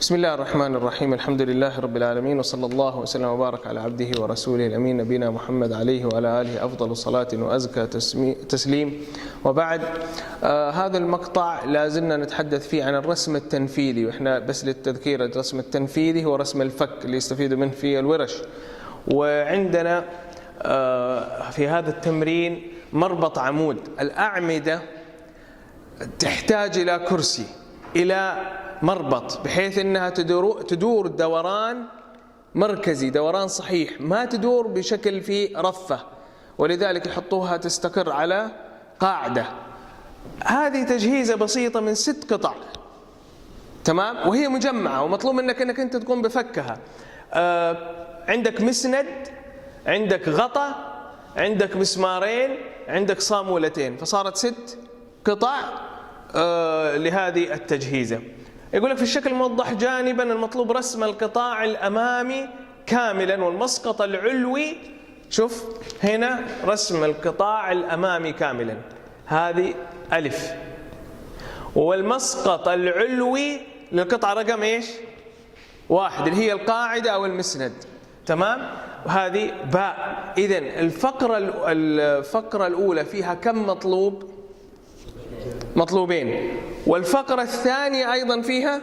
بسم الله الرحمن الرحيم. الحمد لله رب العالمين، وصلى الله وسلم وبارك على عبده ورسوله الأمين نبينا محمد عليه وعلى آله أفضل صلاة وأزكى تسليم. وبعد هذا المقطع لازلنا نتحدث فيه عن الرسم التنفيذي، وإحنا بس للتذكير الرسم التنفيذي هو رسم الفك اللي يستفيدوا منه في الورش. وعندنا في هذا التمرين مربط عمود. الأعمدة تحتاج إلى كرسي، إلى مربط، بحيث أنها تدور دوران مركزي، دوران صحيح، ما تدور بشكل فيه رفة، ولذلك يحطوها تستقر على قاعدة. هذه تجهيزة بسيطة من 6 قطع، تمام، وهي مجمعة، ومطلوب منك أنك أنت تقوم بفكها. عندك مسند، عندك غطا، عندك مسمارين، عندك صامولتين، فصارت 6 قطع لهذه التجهيزة. يقول لك في الشكل الموضح جانبا المطلوب رسم القطاع الأمامي كاملا والمسقط العلوي. شوف هنا رسم القطاع الأمامي كاملا، هذه ألف، والمسقط العلوي للقطعة رقم إيش؟ 1 اللي هي القاعدة أو المسند، تمام، وهذه باء. إذن الفقرة الأولى فيها كم مطلوب؟ مطلوبين. والفقرة الثانية أيضا فيها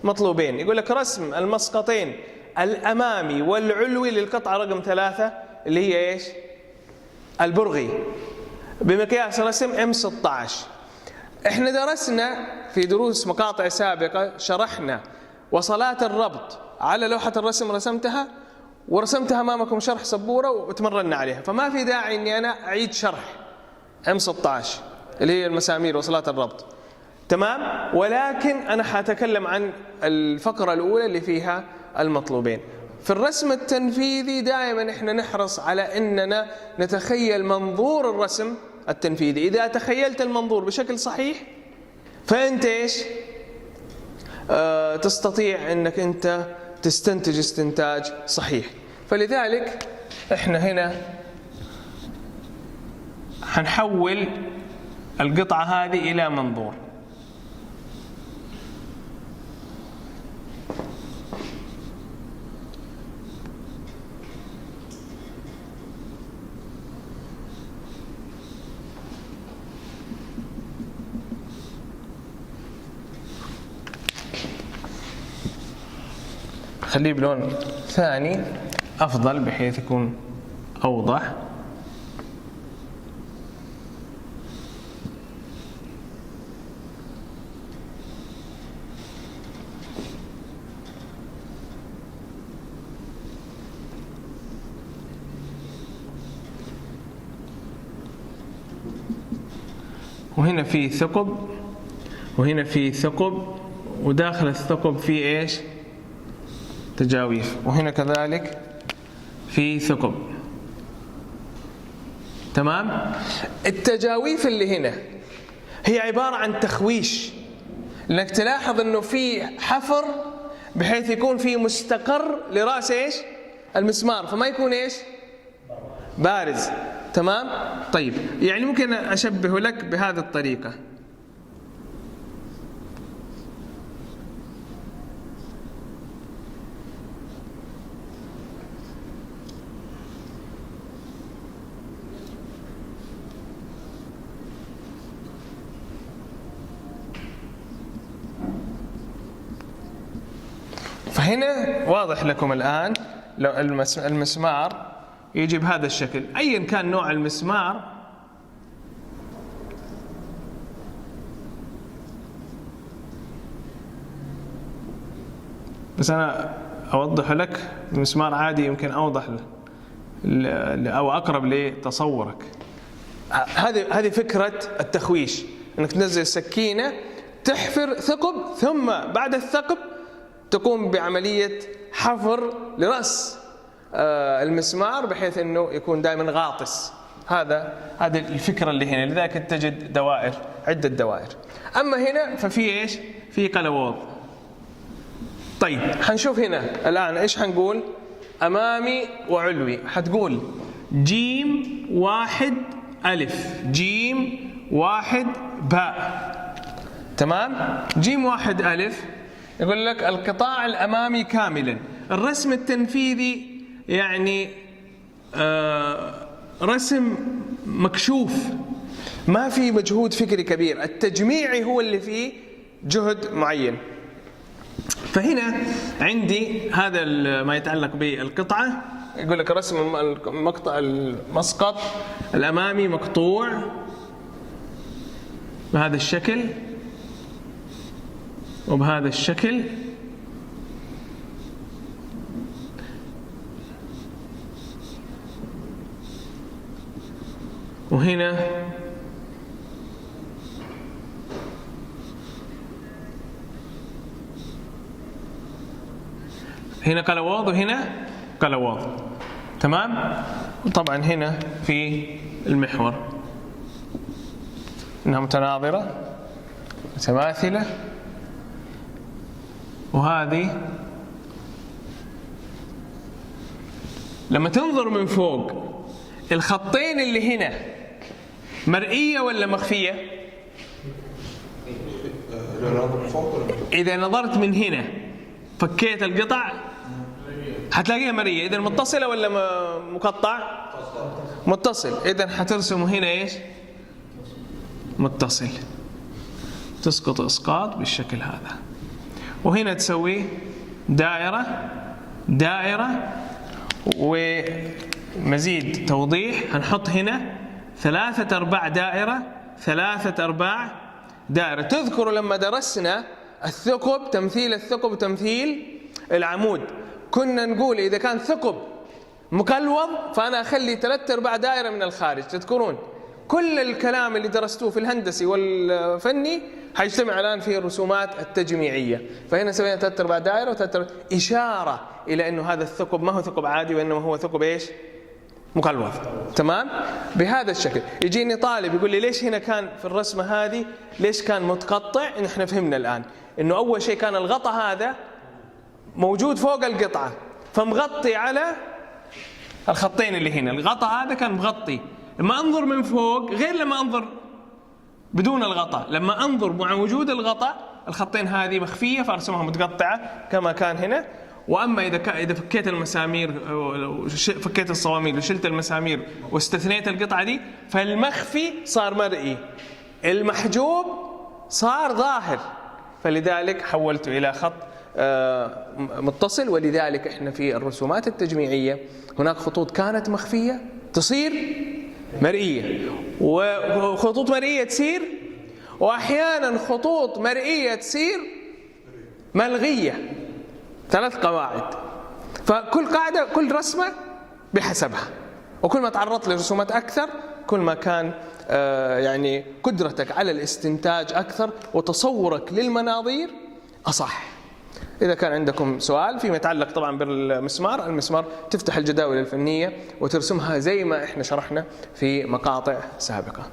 مطلوبين. يقول لك رسم المسقطين الأمامي والعلوي للقطعة رقم 3 اللي هي إيش؟ البرغي، بمقياس رسم M16. إحنا درسنا في دروس مقاطع سابقة، شرحنا وصلات الربط على لوحة الرسم، رسمتها ورسمتها أمامكم شرح سبورة وتمرنا عليها، فما في داعي أني أنا أعيد شرح M16 اللي هي المسامير وصلات الربط، تمام. ولكن أنا حاتكلم عن الفقرة الأولى اللي فيها المطلوبين. في الرسم التنفيذي دائما إحنا نحرص على أننا نتخيل منظور الرسم التنفيذي. إذا تخيلت المنظور بشكل صحيح فأنت إيش؟ تستطيع أنك أنت تستنتج استنتاج صحيح. فلذلك إحنا هنا حنحول القطعة هذه إلى منظور. خليه بلون ثاني أفضل بحيث يكون أوضح. وهنا في ثقب، وهنا في ثقب، وداخل الثقب في ايش؟ تجاويف، وهنا كذلك في ثقب، تمام. التجاويف اللي هنا هي عبارة عن تخويش، لأنك تلاحظ انه في حفر بحيث يكون في مستقر لرأس ايش؟ المسمار، فما يكون ايش؟ بارز، تمام. طيب يعني ممكن أشبه لك بهذه الطريقة. فهنا واضح لكم الآن لو المسمار يجي بهذا الشكل، أيا كان نوع المسمار، بس أنا أوضح لك المسمار عادي يمكن أوضح أو أقرب لتصورك. هذه فكرة التخويش، أنك تنزل السكينة تحفر ثقب، ثم بعد الثقب تقوم بعملية حفر لرأس المسمار بحيث أنه يكون دائما غاطس. هذه الفكرة اللي هنا، لذلك تجد دوائر، عدة دوائر. أما هنا ففي إيش؟ في قلووض. طيب حنشوف هنا الآن إيش حنقول؟ أمامي وعلوي. حتقول جيم 1 ألف، جيم 1 باء، تمام. جيم 1 ألف يقول لك القطاع الأمامي كاملا. الرسم التنفيذي يعني رسم مكشوف، ما في مجهود فكري كبير، التجميعي هو اللي فيه جهد معين. فهنا عندي هذا ما يتعلق بالقطعة، يقول لك رسم مقطع المسقط الأمامي مقطوع بهذا الشكل وبهذا الشكل، وهنا قلواض وهنا قلواض، تمام. وطبعا هنا في المحور انها متناظرة متماثلة، وهذه لما تنظر من فوق الخطين اللي هنا مرئية ولا مخفية؟ إذا نظرت من هنا فكيت القطع حتلاقيها مرئية. إذا متصلة ولا مقطع؟ متصل. إذا حترسمه هنا إيش؟ متصل. تسقط إسقاط بالشكل هذا، وهنا تسوي دائرة دائرة. ومزيد توضيح هنحط هنا 3/4 دائرة 3/4 دائرة. تذكروا لما درسنا الثقب، تمثيل الثقب وتمثيل العمود، كنا نقول إذا كان ثقب مقلوض فأنا أخلي 3/4 دائرة من الخارج. تذكرون كل الكلام اللي درستوه في الهندسي والفني حيجتمع الآن في الرسومات التجميعية. فهنا سوينا 3/4 دائرة و3/4، إشارة إلى أنه هذا الثقب ما هو ثقب عادي، وإنما هو ثقب إيش؟ مقلوض. تمام؟ بهذا الشكل. يجيني طالب يقول لي ليش هنا كان في الرسمة هذه ليش كان متقطع؟ نحن فهمنا الآن إنه أول شيء كان الغطاء هذا موجود فوق القطعة فمغطي على الخطين اللي هنا. الغطاء هذا كان مغطي، لما أنظر من فوق غير لما أنظر بدون الغطاء. لما أنظر مع وجود الغطاء الخطين هذه مخفية فأرسمها متقطعة كما كان هنا. وأما إذا فكيت المسامير فكيت الصواميل وشلت المسامير واستثنيت القطعة دي فالمخفي صار مرئي، المحجوب صار ظاهر، فلذلك حولته إلى خط متصل. ولذلك احنا في الرسومات التجميعية هناك خطوط كانت مخفية تصير مرئية، وخطوط مرئية تصير، وأحيانا خطوط مرئية تصير ملغية. 3 قواعد. فكل قاعدة كل رسمة بحسبها، وكل ما تعرضت لرسومات أكثر كل ما كان يعني قدرتك على الاستنتاج أكثر وتصورك للمناظير أصح. إذا كان عندكم سؤال فيما يتعلق طبعا بالمسمار، المسمار تفتح الجداول الفنية وترسمها زي ما إحنا شرحنا في مقاطع سابقة.